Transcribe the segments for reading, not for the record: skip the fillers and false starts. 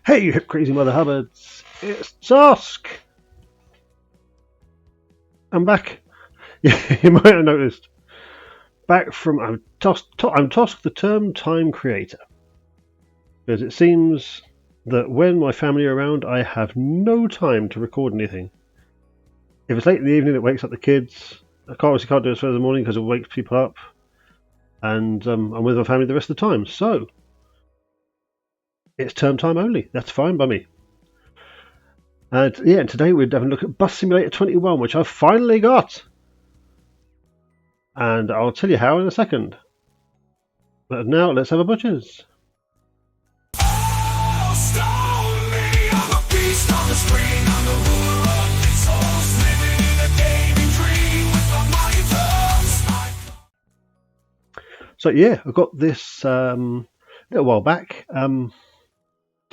Hey, you hip crazy mother hubbards! It's Tosk! I'm back. You might have noticed. Back from I'm Tosk, the term time creator. Because it seems that when my family are around, I have no time to record anything. If it's late in the evening, it wakes up the kids. I can't do it for the morning because it wakes people up. And I'm with my family the rest of the time. So, it's term time only. That's fine by me. And today we're having a look at Bus Simulator 21, which I've finally got. And I'll tell you how in a second. But now let's have a butchers. So yeah, I got this a little while back.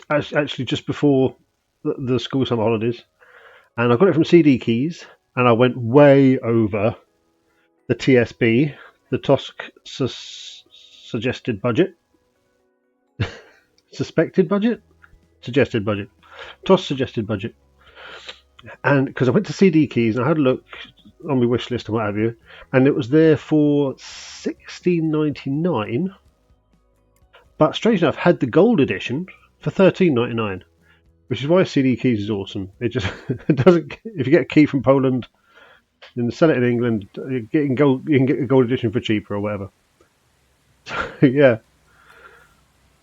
Actually just before the school summer holidays, and I got it from CD Keys, and I went way over the TSB, the Tosk suggested budget, suspected budget, suggested budget, Tosk suggested budget, and because I went to CD Keys and I had a look on my wish list and what have you, and it was there for $16.99, but strange enough had the gold edition for $13.99. Which is why CD Keys is awesome. It just it doesn't. If you get a key from Poland and sell it in England, you're getting gold. You can get a gold edition for cheaper or whatever. Yeah.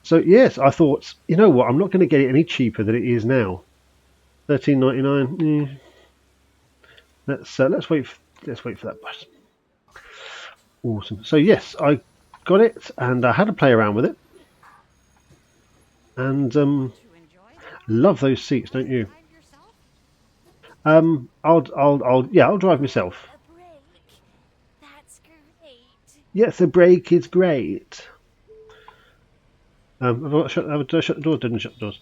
So yes, I thought, you know what? I'm not going to get it any cheaper than it is now. $13.99. Let's wait. Let's wait for that bus. Awesome. So yes, I got it and I had to play around with it. And love those seats, don't you? I'll drive myself. That's great. Yes, the brake is great. Did I shut the doors? Didn't shut the doors.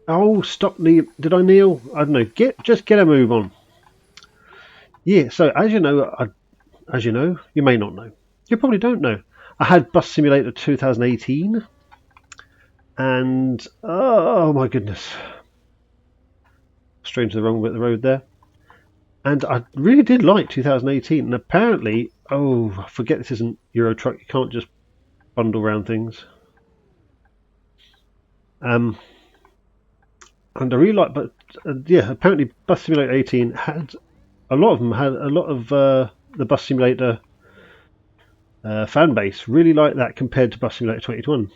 Oh, stop! Did I kneel? I don't know. Just get a move on. Yeah. So as you know, you may not know. You probably don't know. I had Bus Simulator 2018. And oh my goodness, straight to the wrong bit of the road there. And I really did like 2018. And apparently, I forget this isn't Euro Truck. You can't just bundle around things. And I really like, but apparently Bus Simulator 18 had a lot of the Bus Simulator fan base really like that compared to Bus Simulator 21.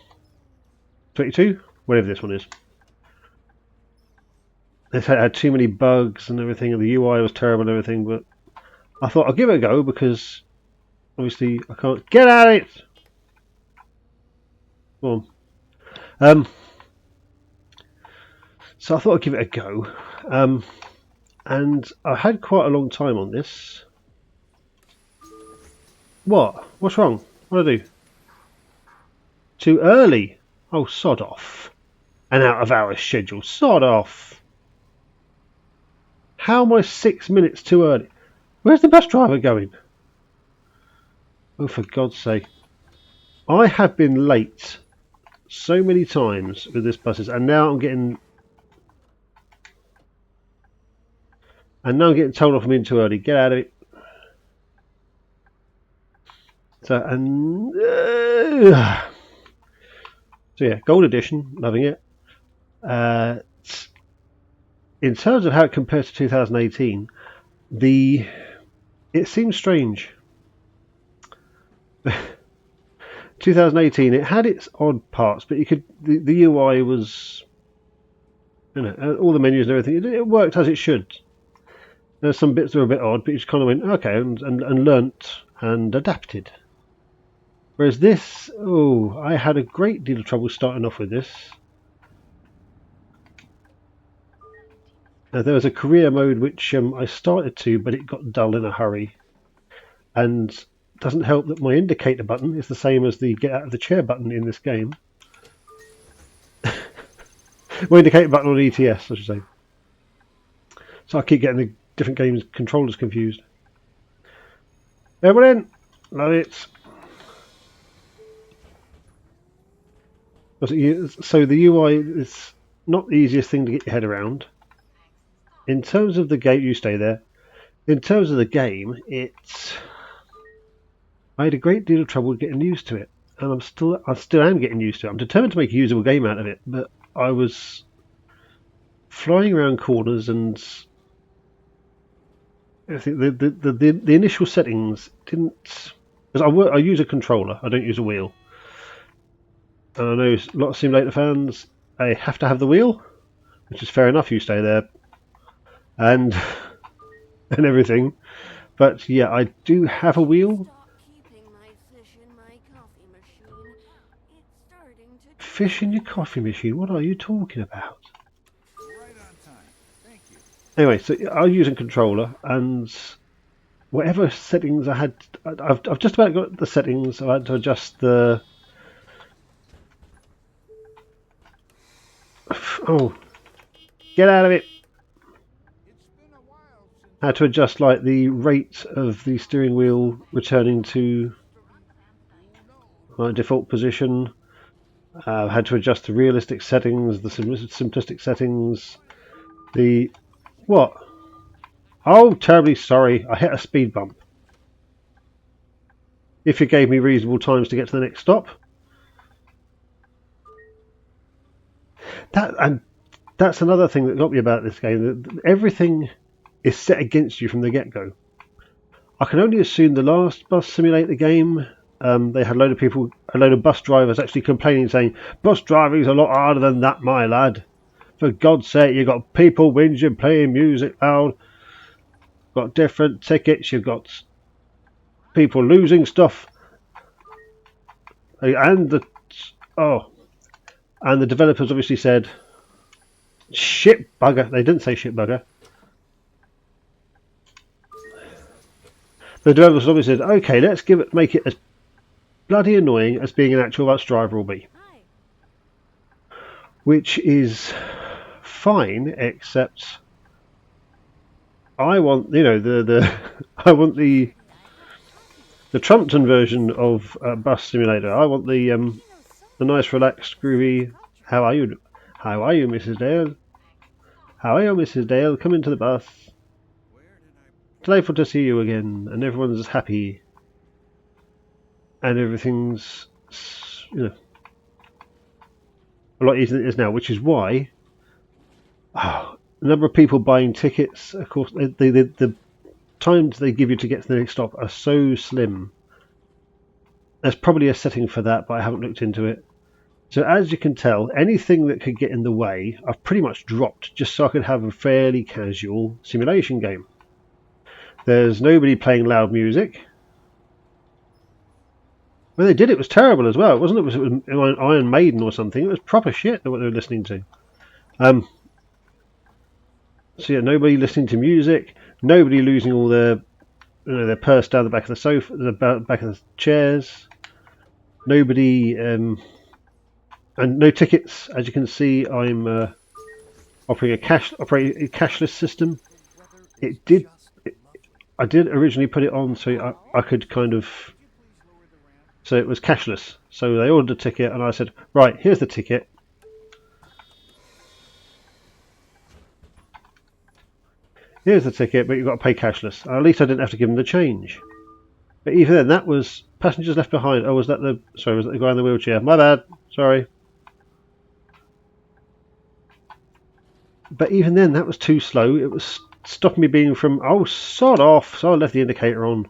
22, whatever this one is. It had too many bugs and everything, and the UI was terrible and everything, but I thought I'll give it a go because obviously I can't get at it. Come on. So I thought I'd give it a go. And I had quite a long time on this. What? What's wrong? What did I do? Too early? Oh, sod off. An out of hours schedule. Sod off. How am I 6 minutes too early? Where's the bus driver going? Oh, for God's sake. I have been late so many times with this buses, and now I'm getting told off for being too early. Get out of it. So yeah, gold edition, loving it. In terms of how it compares to 2018, it seems strange. 2018, it had its odd parts, but the UI was, all the menus and everything. It worked as it should. There's some bits that were a bit odd, but you just kind of went okay and learnt and adapted. Whereas this, I had a great deal of trouble starting off with this. There was a career mode which I started to, but it got dull in a hurry. And doesn't help that my indicator button is the same as the get out of the chair button in this game. My indicator button on ETS, I should say. So I keep getting the different games controllers confused. Everyone in! Love it. So the UI is not the easiest thing to get your head around. In terms of the game, you stay there. In terms of the game, I had a great deal of trouble getting used to it, and I still am getting used to it. I'm determined to make a usable game out of it, but I was flying around corners, and I think the initial settings didn't. Because I use a controller, I don't use a wheel. And I know a lot of simulator fans, they have to have the wheel, which is fair enough. You stay there, and and everything. But yeah, I do have a wheel. Stop keeping my fish in my coffee machine. It's starting to Fish in your coffee machine? What are you talking about? Right on time. Thank you. Anyway, so I was using controller, and whatever settings I had, I've just about got the settings. I had to adjust the. Oh, get out of it! It's been a while since I had to adjust like the rate of the steering wheel returning to my default position. I had to adjust the realistic settings, the simplistic settings, the what? Oh, terribly sorry. I hit a speed bump. If it gave me reasonable times to get to the next stop. That's another thing that got me about this game. That everything is set against you from the get-go. I can only assume the last bus simulator game, they had a load of bus drivers actually complaining, saying, "Bus driving's a lot harder than that, my lad. For God's sake, you've got people whinging, playing music loud, got different tickets, you've got people losing stuff, and the developers obviously said, shit bugger." They didn't say shit bugger. The developers obviously said, okay, let's make it as bloody annoying as being an actual bus driver will be. Hi. Which is fine, except I want, I want the Trumpton version of Bus Simulator. I want the nice, relaxed, groovy. How are you? How are you, Mrs. Dale? How are you, Mrs. Dale? Come into the bus. where did I Delightful to see you again, and everyone's happy, and everything's a lot easier than it is now. Which is why the number of people buying tickets, of course, the times they give you to get to the next stop are so slim. There's probably a setting for that, but I haven't looked into it. So as you can tell, anything that could get in the way, I've pretty much dropped just so I could have a fairly casual simulation game. There's nobody playing loud music. When they did, it was terrible as well. It wasn't. It was Iron Maiden or something. It was proper shit what they were listening to. So yeah, nobody listening to music. Nobody losing all their purse down the back of the sofa, the back of the chairs. Nobody and no tickets. As you can see, I'm operating a cashless system. It did. I did originally put it on so I could kind of. So it was cashless. So they ordered a ticket, and I said, "Right, here's the ticket. Here's the ticket, but you've got to pay cashless." And at least I didn't have to give them the change. But even then, that was passengers left behind. Oh, was that the guy in the wheelchair? My bad. Sorry. But even then, that was too slow. It was stopping me being from, oh, sod off. So I left the indicator on.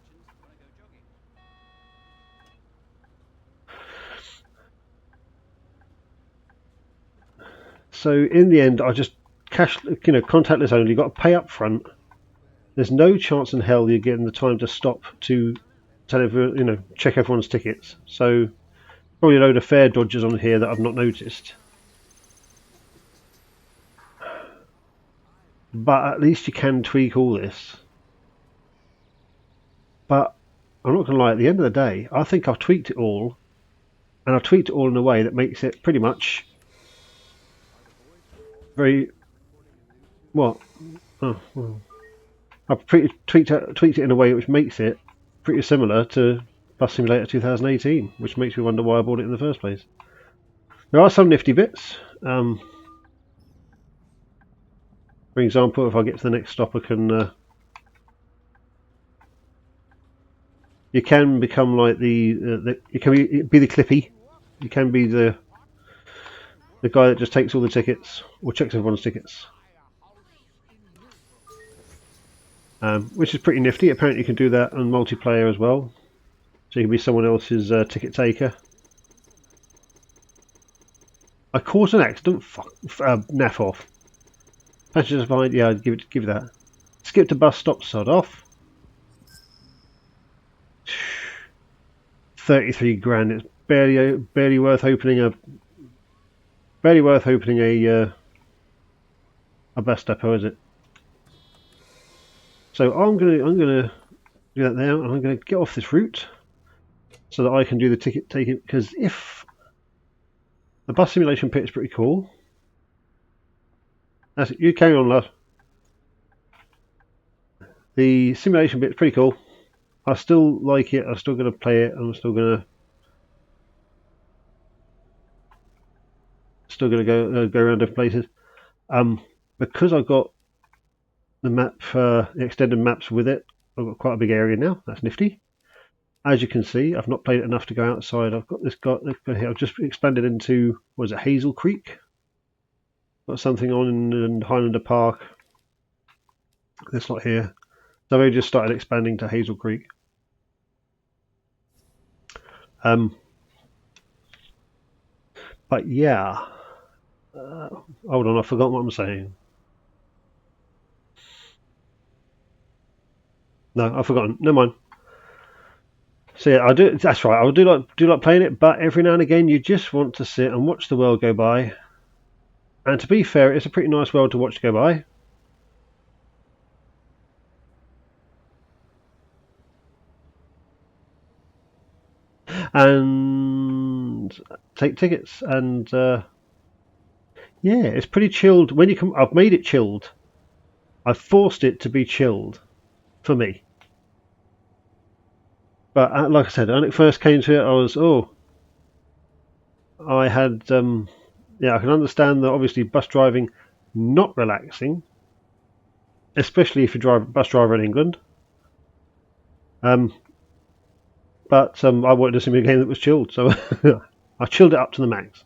So in the end, I just contactless only. Got to pay up front. There's no chance in hell you're getting the time to stop to tell everyone, check everyone's tickets. So probably a load of fare dodgers on here that I've not noticed. But at least you can tweak all this. But I'm not going to lie, at the end of the day, I think I've tweaked it all. And I've tweaked it all in a way that makes it pretty much very... What? Oh, well. I've tweaked it in a way which makes it pretty similar to Bus Simulator 2018, which makes me wonder why I bought it in the first place. There are some nifty bits. For example, if I get to the next stop, I can. You can become like you can be the Clippy. You can be the guy that just takes all the tickets or checks everyone's tickets, which is pretty nifty. Apparently, you can do that on multiplayer as well. So you can be someone else's ticket taker. I caused an accident. Naff off. Passengers behind. Yeah, I'd give it that. Skip to bus stop. Sod off. 33 grand. It's barely worth opening a bus depot, is it? So I'm gonna do that now, and I'm gonna get off this route so that I can do the ticket taking. Because if the bus simulation pit is pretty cool. That's it. You carry on, love. The simulation bit is pretty cool. I still like it. I'm still gonna play it. I'm still gonna go around different places. Because I've got the map, the extended maps with it, I've got quite a big area now. That's nifty. As you can see, I've not played it enough to go outside. I've got this guy here. I've just expanded into, was it Hazel Creek? Got something on in Highlander Park. This lot here. So I've only just started expanding to Hazel Creek. But yeah. Hold on, I've forgotten what I'm saying. No, I've forgotten. Never mind. So yeah, I do. That's right. I do like playing it, but every now and again, you just want to sit and watch the world go by. And to be fair, it's a pretty nice world to watch go by. And take tickets, and yeah, it's pretty chilled. When you come, I've made it chilled. I've forced it to be chilled for me. But like I said, when it first came to it, I was I had yeah, I can understand that obviously bus driving not relaxing, especially if you're bus driver in England. But I wanted to see a game that was chilled, so I chilled it up to the max.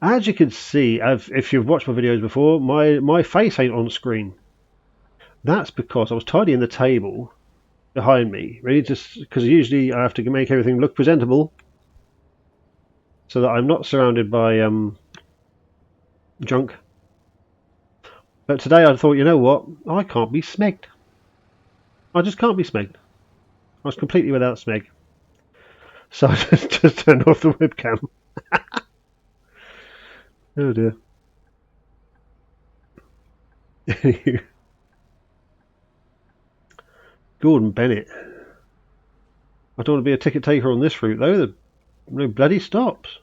As you can see, if you've watched my videos before, my face ain't on screen. That's because I was tidying the table behind me, ready to, because usually I have to make everything look presentable, so that I'm not surrounded by junk. But today I thought, you know what, I can't be smegged. I just can't be smegged. I was completely without smeg. So I just turned off the webcam. Oh dear. Gordon Bennett. I don't want to be a ticket taker on this route though. There are no bloody stops.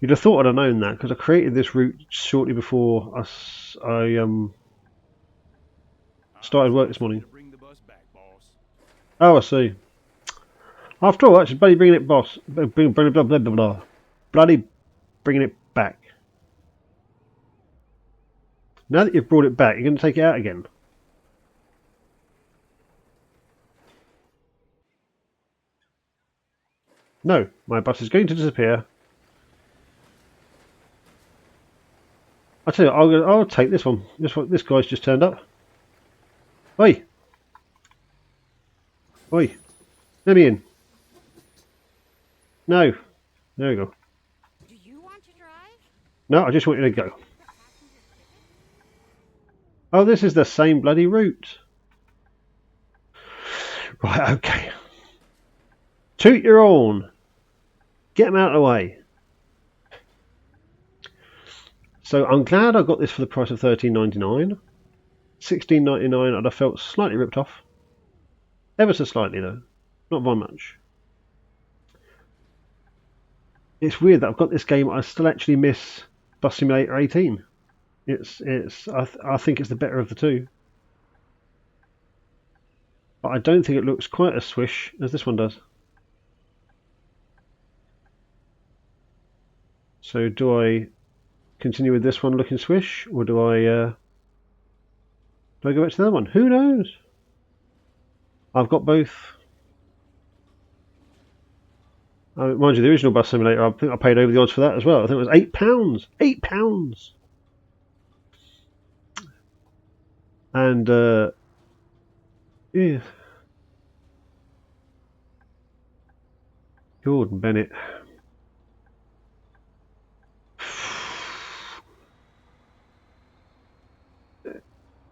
You'd have thought I'd have known that because I created this route shortly before I started work this morning. Oh, I see. After all, actually, bloody bringing it, boss. Bloody bringing it back. Now that you've brought it back, you're going to take it out again. No, my bus is going to disappear. I tell you, I'll take this one. This guy's just turned up. Oi, oi, let me in. No, there we go. Do you want to drive? No, I just want you to go. Oh, this is the same bloody route. Right, okay. Toot your horn. Get them out of the way. So I'm glad I got this for the price of $13.99. $16.99 I'd have felt slightly ripped off. Ever so slightly though. Not by much. It's weird that I've got this game, I still actually miss Bus Simulator 18. I think it's the better of the two. But I don't think it looks quite as swish as this one does. So do I continue with this one looking swish, or do I go back to the other one? Who knows? I've got both. Mind you, the original Bus Simulator, I think I paid over the odds for that as well. I think it was £8. £8! And, yeah. Gordon Bennett.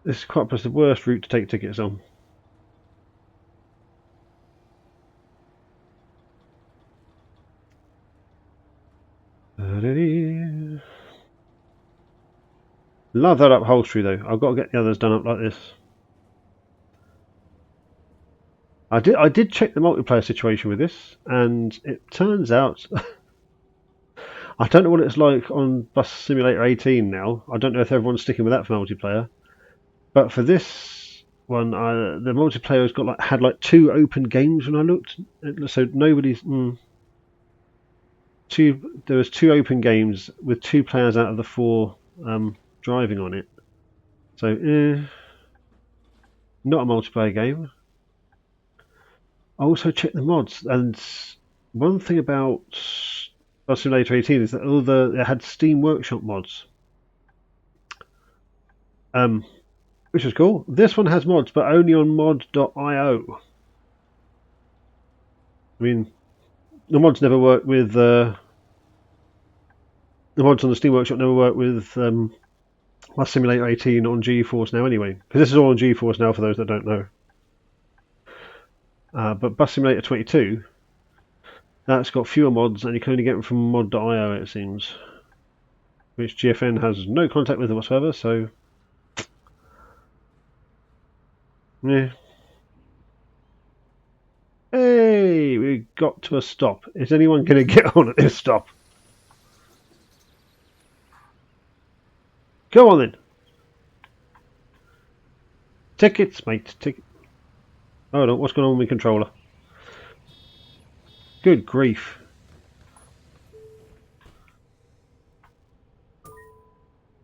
This is quite possibly the worst route to take tickets on. Love that upholstery though. I've got to get the others done up like this. I did check the multiplayer situation with this, and it turns out I don't know what it's like on Bus Simulator 18 now. I don't know if everyone's sticking with that for multiplayer, but for this one, the multiplayer has got had 2 open games when I looked. So nobody's there was 2 open games with 2 players out of the 4 driving on it. So not a multiplayer game. I also checked the mods, and one thing about Bus Simulator 18 is that it had Steam Workshop mods, which is cool. This one has mods, but only on mod.io. I mean, the mods never work with the mods on the Steam Workshop never work with Bus Simulator 18 on GeForce Now anyway, because this is all on GeForce Now for those that don't know. But Bus Simulator 22, that's got fewer mods, and you can only get them from mod.io, it seems, which GFN has no contact with whatsoever. So, yeah. Hey, we got to a stop. Is anyone going to get on at this stop? Go on then. Tickets, mate. Ticket. Hold on, what's going on with my controller? Good grief.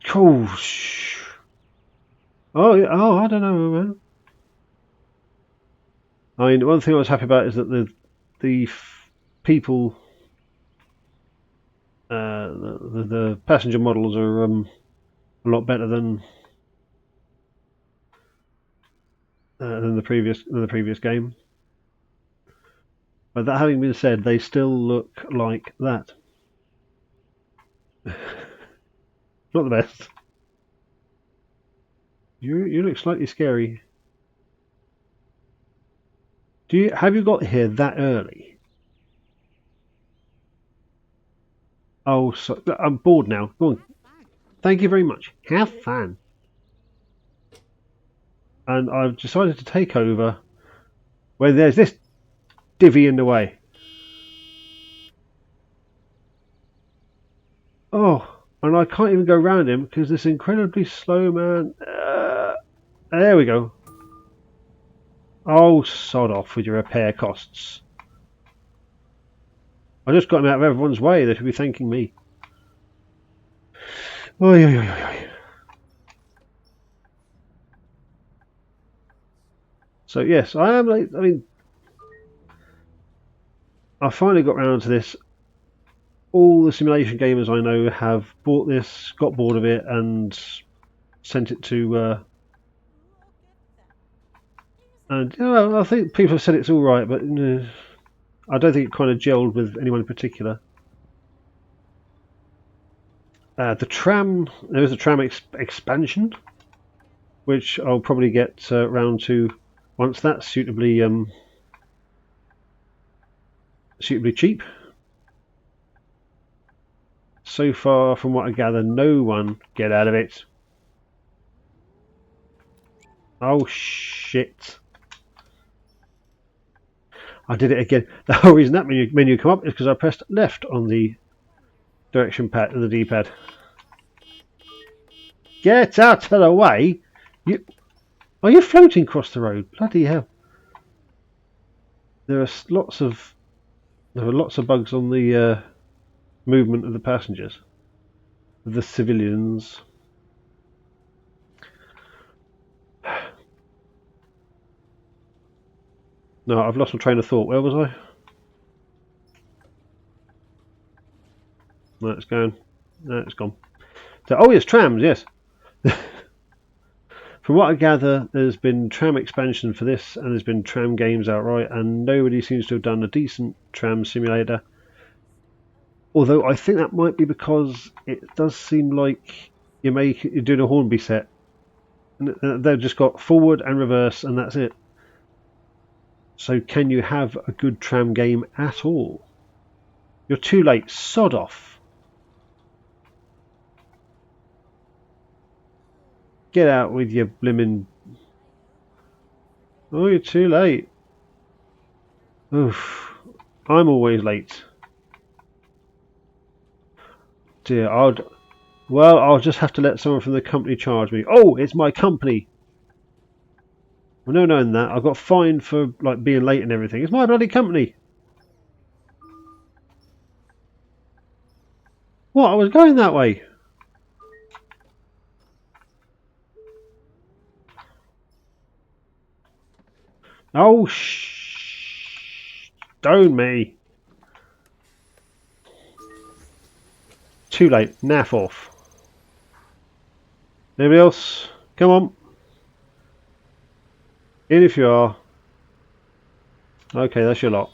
Cool. Oh, yeah, I don't know, man. I mean, one thing I was happy about is that the people, the passenger models are a lot better than the previous game. But that having been said, they still look like that. Not the best. You look slightly scary. Have you got here that early? Oh, so I'm bored now. Go on. Thank you very much. Have fun. And I've decided to take over where there's this divvy in the way. Oh, and I can't even go round him because this incredibly slow man. There we go. Oh, sod off with your repair costs. I just got him out of everyone's way. They should be thanking me. Oy, oy, oy, oy. So yes, I am late. I mean, I finally got round to this. All the simulation gamers I know have bought this, got bored of it, and sent it to. And I think people have said it's all right, but I don't think it kind of gelled with anyone in particular. The tram, there is a tram expansion, which I'll probably get round to once that's suitably cheap. So far, from what I gather, no one get out of it. Oh shit! I did it again. The whole reason that menu come up is because I pressed left on the direction pad of the D-pad. Get out of the way! Are you floating across the road? Bloody hell! There are lots of bugs on the movement of the passengers, the civilians. No, I've lost my train of thought. Where was I? No, it's going. No, it's gone. So, oh yes, trams. Yes. From what I gather, there's been tram expansion for this, and there's been tram games outright, and nobody seems to have done a decent tram simulator. Although I think that might be because it does seem like you're doing a Hornby set, and they've just got forward and reverse, and that's it. So can you have a good tram game at all? You're too late. Sod off. Get out with your blimmin'. Oh, you're too late. Oof. I'm always late. Dear, I'll just have to let someone from the company charge me. Oh, it's my company. Well, no knowing that, I got fined for like being late and everything. It's my bloody company. What? I was going that way. Oh, stone me. Too late. Naff off. Anybody else? Come on. In if you are. Okay, that's your lot.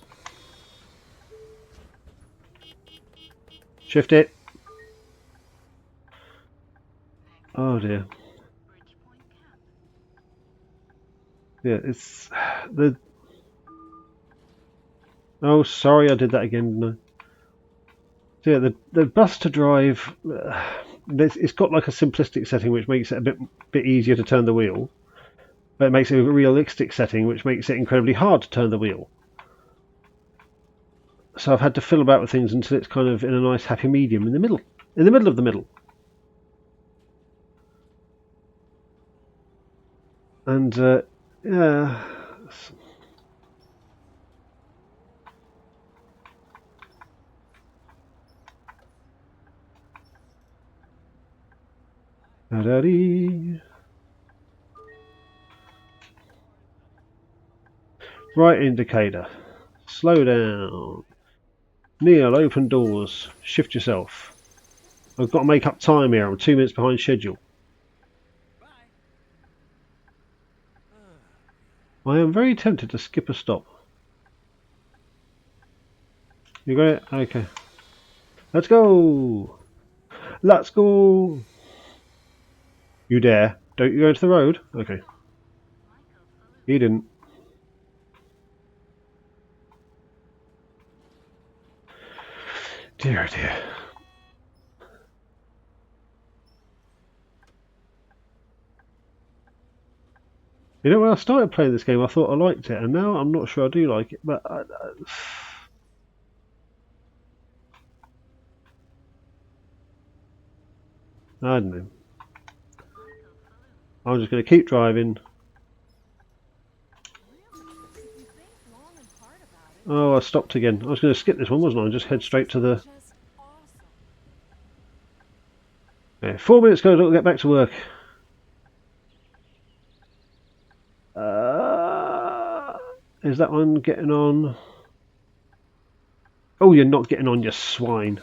Shift it. Oh dear. Yeah, it's the. Oh, sorry, I did that again, didn't I? So yeah, the bus to drive. It's got like a simplistic setting which makes it a bit easier to turn the wheel, but it makes it a realistic setting which makes it incredibly hard to turn the wheel. So I've had to fiddle about with things until it's kind of in a nice happy medium in the middle of the middle. And yeah. Right indicator. Slow down. Neil, open doors. Shift yourself. I've got to make up time here. I'm 2 minutes behind schedule. I am very tempted to skip a stop. You got it? Okay. Let's go! Let's go! You dare. Don't you go into the road? Okay. He didn't. Dear, dear. You know, when I started playing this game, I thought I liked it, and now I'm not sure I do like it, but I don't know. I'm just going to keep driving. Oh, I stopped again. I was going to skip this one, wasn't I? And just head straight to the... Yeah, 4 minutes ago, I'll get back to work. Is that one getting on? Oh, you're not getting on, you swine.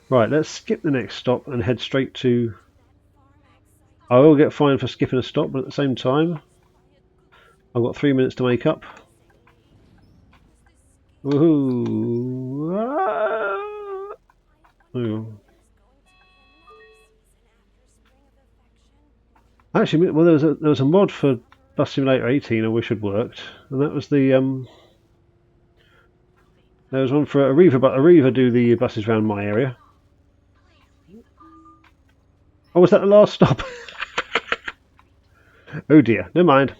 Right, let's skip the next stop and head straight to... I will get fined for skipping a stop, but at the same time, I've got 3 minutes to make up. Woohoo! Oh. Actually, well, there was a mod for Bus Simulator 18 I wish had worked, and that was the there was one for Arriva, but Arriva do the buses around my area. Oh, was that the last stop? Oh dear, never mind.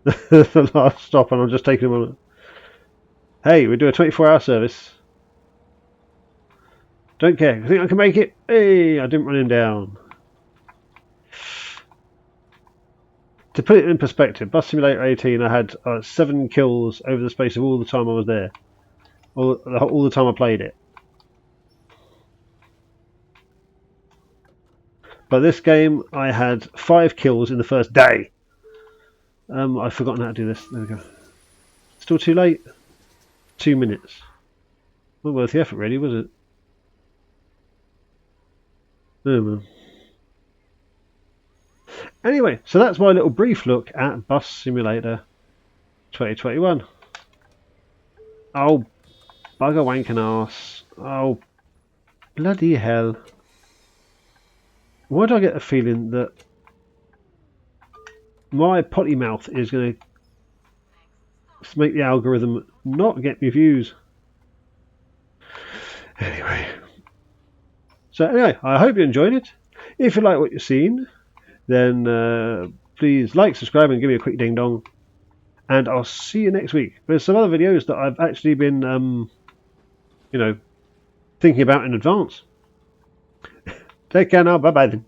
The last stop, and I'm just taking a moment. Hey, we do a 24-hour service. Don't care. I think I can make it. Hey, I didn't run him down. to put it in perspective, Bus Simulator 18, I had 7 kills over the space of all the time I was there. All the time I played it. But this game, I had 5 kills in the first day. I've forgotten how to do this. There we go. Still too late? 2 minutes. Not worth the effort, really, was it? Oh, well. Anyway, so that's my little brief look at Bus Simulator 2021. Oh, bugger wanking arse. Oh, bloody hell. Why do I get the feeling that my potty mouth is going to make the algorithm not get me views? Anyway. So anyway, I hope you enjoyed it. If you like what you've seen, then please like, subscribe, and give me a quick ding dong. And I'll see you next week. There's some other videos that I've actually been, thinking about in advance. Take care now. Bye bye then.